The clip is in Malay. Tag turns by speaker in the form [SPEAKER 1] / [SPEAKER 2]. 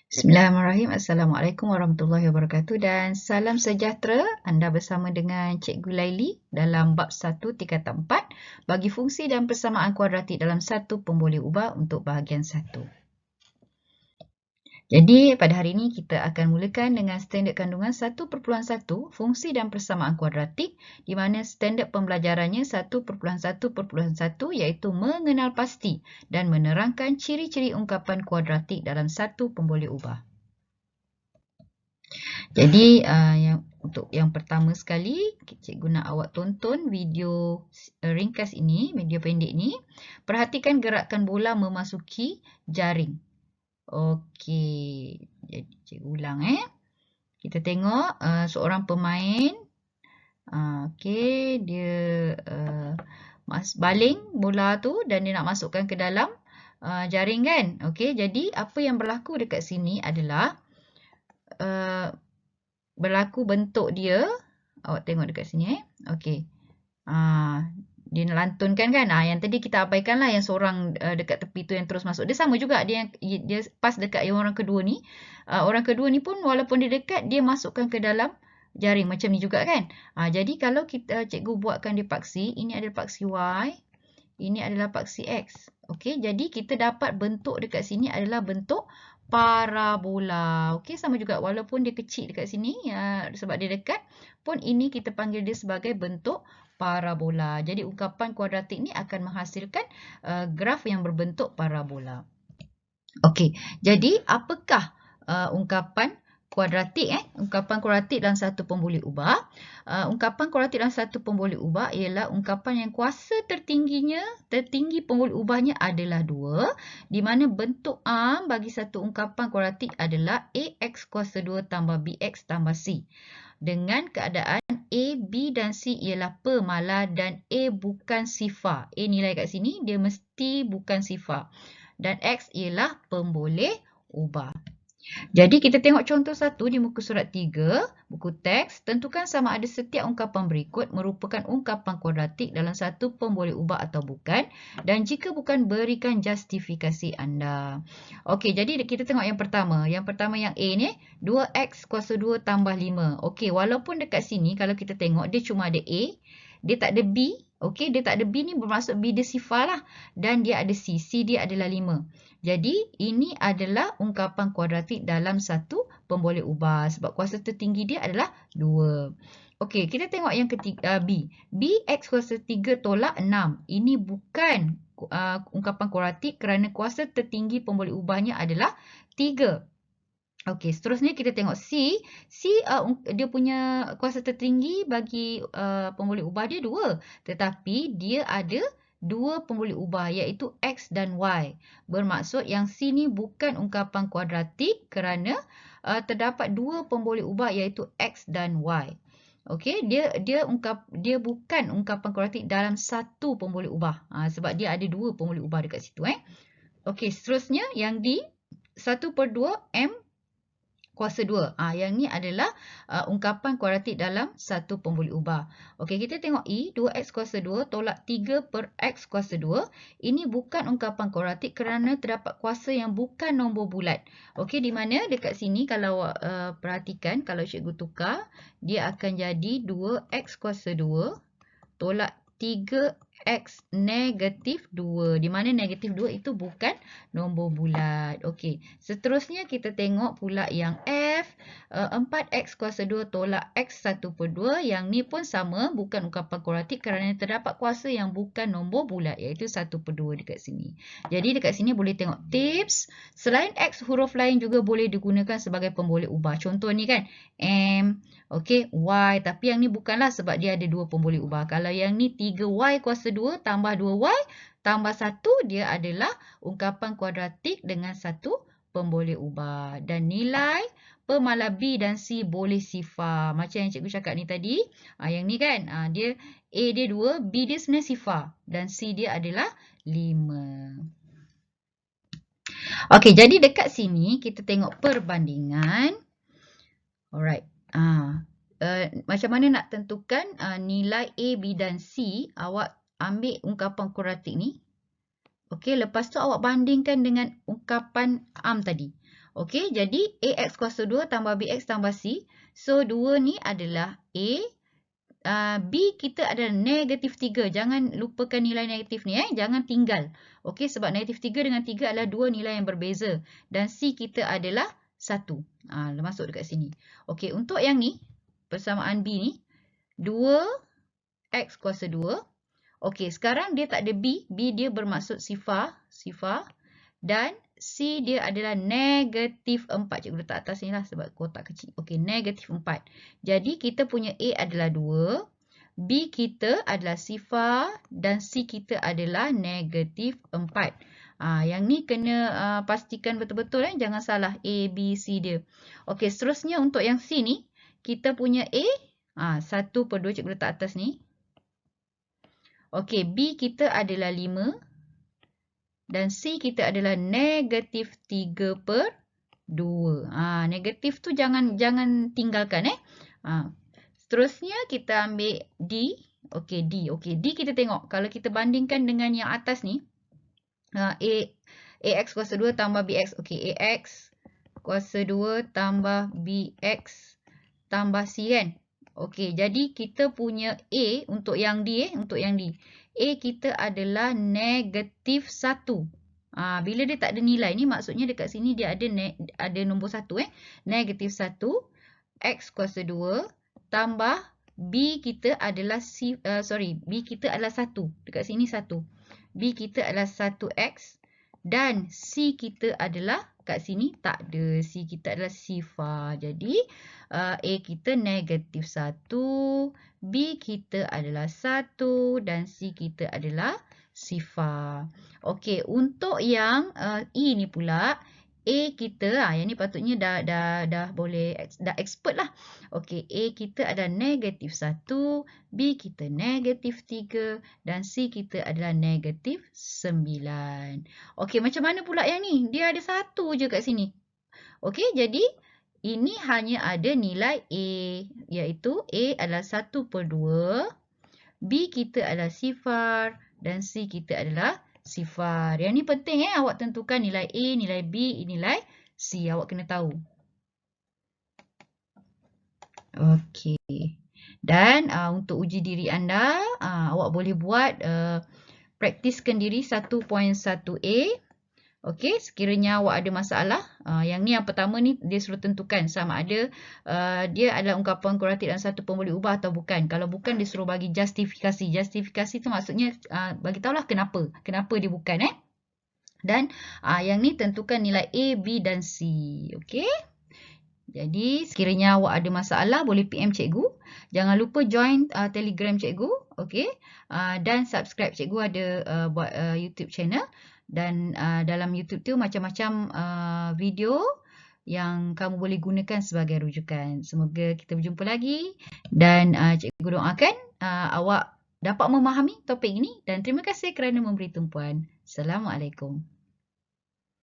[SPEAKER 1] Bismillahirrahmanirrahim. Assalamualaikum warahmatullahi wabarakatuh dan salam sejahtera. Anda bersama dengan Cikgu Laili dalam bab 1 tingkatan 4 bagi fungsi dan persamaan kuadratik dalam satu pemboleh ubah untuk bahagian 1. Jadi pada hari ini kita akan mulakan dengan standard kandungan 1.1 fungsi dan persamaan kuadratik di mana standard pembelajarannya 1.1.1 iaitu mengenal pasti dan menerangkan ciri-ciri ungkapan kuadratik dalam satu pemboleh ubah. Jadi untuk yang pertama sekali, cikgu nak awak tonton video ringkas ini, video pendek ini. Perhatikan gerakan bola memasuki jaring. Okey, jadi cikgu ulang Kita tengok seorang pemain. Okey, dia baling bola tu dan dia nak masukkan ke dalam jaring kan. Okey, jadi apa yang berlaku dekat sini adalah berlaku bentuk dia. Awak tengok dekat sini Okey. Dia lantunkan kan. Yang tadi kita abaikanlah yang seorang dekat tepi tu yang terus masuk. Dia sama juga dia pas dekat yang orang kedua ni. Orang kedua ni pun walaupun dia dekat dia masukkan ke dalam jaring macam ni juga kan. Jadi kalau kita cikgu buatkan dia paksi, ini adalah paksi Y, ini adalah paksi X. Okey, jadi kita dapat bentuk dekat sini adalah bentuk parabola. Okey, sama juga walaupun dia kecil dekat sini sebab dia dekat pun ini kita panggil dia sebagai bentuk parabola. Jadi ungkapan kuadratik ni akan menghasilkan graf yang berbentuk parabola. Okey, jadi apakah ungkapan kuadratik Ungkapan kuadratik dalam satu pemboleh ubah. Ungkapan kuadratik dalam satu pemboleh ubah ialah ungkapan yang kuasa tertinggi pemboleh ubahnya adalah 2, di mana bentuk bagi satu ungkapan kuadratik adalah AX kuasa 2 tambah BX tambah C. Dengan keadaan A, B dan C ialah pemalar dan A bukan sifar. A nilai kat sini dia mesti bukan sifar. Dan X ialah pemboleh ubah. Jadi kita tengok contoh 1 di muka surat 3, buku teks. Tentukan sama ada setiap ungkapan berikut merupakan ungkapan kuadratik dalam satu pemboleh ubah atau bukan. Dan jika bukan, berikan justifikasi anda. Okey, jadi kita tengok yang pertama. Yang pertama yang A ni, 2X kuasa 2 tambah 5. Okey, walaupun dekat sini kalau kita tengok dia cuma ada A, dia tak ada B. Okey, dia tak ada B ni bermaksud B dia sifar lah. Dan dia ada C. C dia adalah 5. Jadi, ini adalah ungkapan kuadratik dalam satu pemboleh ubah. Sebab kuasa tertinggi dia adalah 2. Okey, kita tengok yang ketiga, B. B, X kuasa 3 tolak 6. Ini bukan ungkapan kuadratik kerana kuasa tertinggi pemboleh ubahnya adalah 3. Okey, seterusnya kita tengok C. C dia punya kuasa tertinggi bagi pemboleh ubah dia 2. Tetapi dia ada 2 pemboleh ubah iaitu X dan Y. Bermaksud yang C ni bukan ungkapan kuadratik kerana terdapat 2 pemboleh ubah iaitu X dan Y. Okey, dia bukan ungkapan kuadratik dalam satu pemboleh ubah. Sebab dia ada 2 pemboleh ubah dekat situ Okey, seterusnya yang D 1/2 M kuasa 2. Yang ni adalah ungkapan kuadratik dalam satu pemboleh ubah. Okey, kita tengok E, 2X kuasa 2 tolak 3/X kuasa 2. Ini bukan ungkapan kuadratik kerana terdapat kuasa yang bukan nombor bulat. Okey, di mana dekat sini kalau perhatikan, kalau cikgu tukar, dia akan jadi 2X kuasa 2 tolak 3X negatif 2. Di mana negatif 2 itu bukan nombor bulat. Okey. Seterusnya kita tengok pula yang F. 4X kuasa 2 tolak X 1/2. Yang ni pun sama. Bukan ungkapan kuadratik kerana terdapat kuasa yang bukan nombor bulat. Iaitu 1/2 dekat sini. Jadi dekat sini boleh tengok tips. Selain X, huruf lain juga boleh digunakan sebagai pemboleh ubah. Contoh ni kan. M. Okey, Y. Tapi yang ni bukanlah sebab dia ada 2 pemboleh ubah. Kalau yang ni 3Y kuasa 2 tambah 2Y tambah 1, dia adalah ungkapan kuadratik dengan satu pemboleh ubah. Dan nilai pemalar B dan C boleh sifar. Macam yang cikgu cakap ni tadi. Yang ni kan, dia A dia 2, B dia sebenarnya sifar. Dan C dia adalah 5. Okey, jadi dekat sini kita tengok perbandingan. Alright. Macam mana nak tentukan nilai A, B dan C? Awak ambil ungkapan kuadratik ni. Okey, lepas tu awak bandingkan dengan ungkapan tadi. Okey, jadi AX kuasa 2 tambah BX tambah C. So, 2 ni adalah A. B kita adalah negatif 3. Jangan lupakan nilai negatif ni. Jangan tinggal. Okey, sebab negatif 3 dengan 3 adalah dua nilai yang berbeza. Dan C kita adalah 1. Masuk dekat sini. Okey, untuk yang ni, persamaan B ni, 2X kuasa 2. Okey, sekarang dia tak ada B. B dia bermaksud sifar. Dan C dia adalah negatif 4. Cikgu letak atas ni lah sebab kotak kecil. Okey, negatif 4. Jadi, kita punya A adalah 2. B kita adalah sifar. Dan C kita adalah negatif 4. Yang ni kena pastikan betul-betul. Jangan salah A, B, C dia. Okey, seterusnya untuk yang C ni, kita punya A, 1/2 cikgu letak atas ni. Okey, B kita adalah 5. Dan C kita adalah negatif 3/2. Negatif tu jangan tinggalkan. Seterusnya kita ambil D. Okey, D. Okey, D kita tengok. Kalau kita bandingkan dengan yang atas ni. AX kuasa 2 tambah BX. Okey, AX kuasa 2 tambah BX tambah C kan. Okey, jadi kita punya A untuk yang D. Untuk yang D. A kita adalah negatif 1. Bila dia tak ada nilai ni, maksudnya dekat sini dia ada nombor 1. Negatif 1. X kuasa 2 tambah B kita adalah B kita adalah 1. Dekat sini 1. B kita adalah 1X. Dan C kita adalah, kat sini tak ada. C kita adalah sifar. Jadi, A kita negatif 1. B kita adalah 1. Dan C kita adalah sifar. Okey, untuk yang E ni pula, A kita, yang ni patutnya dah boleh, dah expert lah. Okey, A kita adalah negatif 1, B kita negatif 3 dan C kita adalah negatif 9. Okey, macam mana pula yang ni? Dia ada 1 je kat sini. Okey, jadi ini hanya ada nilai A, iaitu A adalah 1/2, B kita adalah sifar dan C kita adalah sifar. Yang ni penting awak tentukan nilai A, nilai B, nilai C. Awak kena tahu. Okey. Dan untuk uji diri anda, awak boleh buat praktiskan diri 1.1A. Okey, sekiranya awak ada masalah, yang ni yang pertama ni dia suruh tentukan sama ada dia adalah ungkapan kuratif dan satu pun boleh ubah atau bukan. Kalau bukan, dia suruh bagi justifikasi. Justifikasi tu maksudnya bagi tahulah kenapa dia bukan. Dan yang ni tentukan nilai A, B dan C. Okey. Jadi sekiranya awak ada masalah, boleh PM cikgu. Jangan lupa join Telegram cikgu. Okey. Dan subscribe cikgu ada buat YouTube channel. Dan dalam YouTube tu macam-macam video yang kamu boleh gunakan sebagai rujukan. Semoga kita berjumpa lagi. Dan cikgu doakan awak dapat memahami topik ini. Dan terima kasih kerana memberi tumpuan. Assalamualaikum.